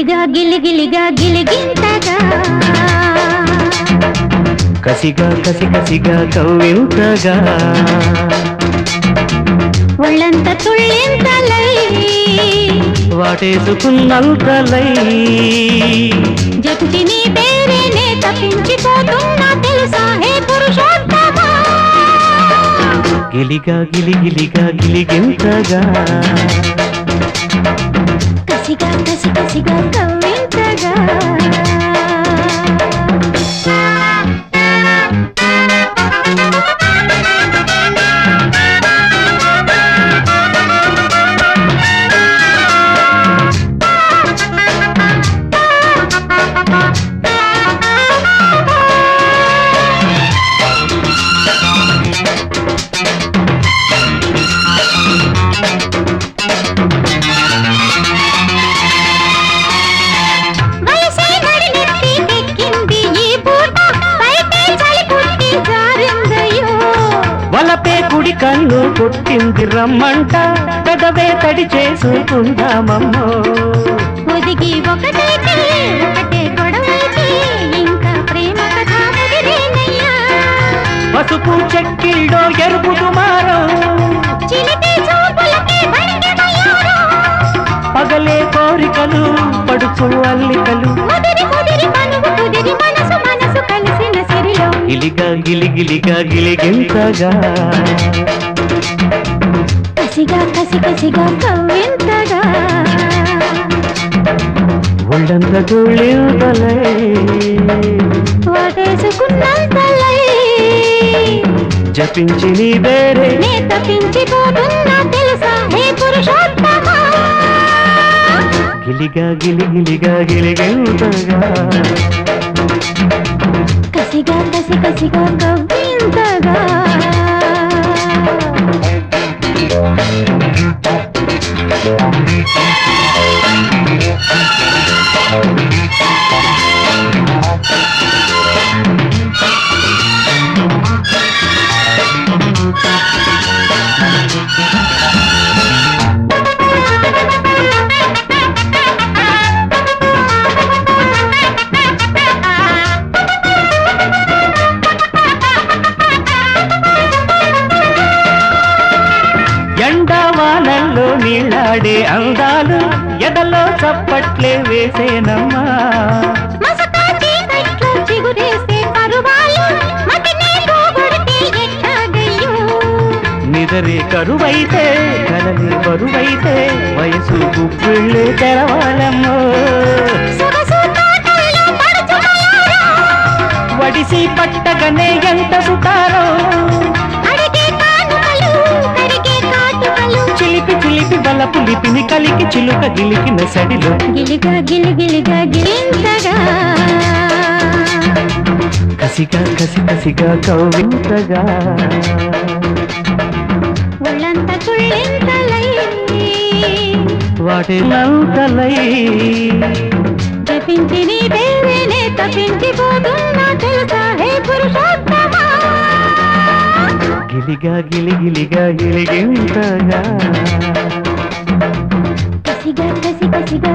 గిలిగా గిలిగిలిగా గిలిగింతగా కసిగా కసి కసిగా కవ్వింతగా ఒళ్ళంత తుళ్ళింతలై వాటేసుకున్నంతలై జప్తి నీ పేరేనే తప్పించిపోతున్నా తెలుసా హే పురుషోత్తమా గిలిగా గిలిగిలిగా గిలిగింతగా కసిగా కసి కసిగా కవ్వింతగా వలపే కుడి కన్ను కొట్టింది రమ్మంట పెదవే తడి చేసుకుందామమ్మో ఒదిగి ఒకటైతే ఒకటే గొడవైతే ఇంకా ప్రేమ కథ ముగిరేనయ్యా పసుపు చెక్కిళ్ళో ఎరుపు దుమారం చిలిపి చూపులకి బండి బయ్యారం పగలే కోరికలు పడుచు అల్లికలు ముదిరి ముదిరి మనువు కుదిరి మనసు మనసు కలిసిన సిరిలో గిలిగా గిలిగిలిగా గిలిగింతగా కసిగా కసి కసిగా కవ్వింతగా ఒళ్ళంత తుళ్ళింతలై వాటేసుకున్నంతలై జపించి నీ వేరే నే తప్పించిపోతున్నా తెలుసా హే పురుషోత్తమా గిలిగా గిలిగిలిగా గిలిగింతగా కసిగా కసి కసిగా కవ్వింతగా ఎండావానల్లో నీళ్ళాడే అందాలు ఎదలో చప్పట్లే వేసేనమ్మా మసకా చీకట్లో చిగురేసే పరువాలు మతినే పోగొడితే ఎట్టాగయ్యో నిదరే కరువైతే కలలి బరువైతే వయసు గుప్పిళ్ళే తెరవాలమ్మో సొగసు తోటల్లో పడుచుమలారా వడిసి పట్టగనే ఎంత సుతారో అడిగే కానుకలు కడిగే కాటుకలు చిలిపి చిలిపి బలపు లిపిని కలికి చిలుక గిలికిన సడిలో గిలిగా గిలిగిలిగా గిలింతగా కసిగా కసి కసిగా కవ్వింతగా ఒళ్ళంత తుళ్ళింతలై వాటినంతలై జపించి నీ పేరేనే తప్పించిపోతున్నా తెలుసా హే పురుషోత్తమా గిలిగా గిలిగిలిగా గిలిగింతగా కసిగా కసి కసిగా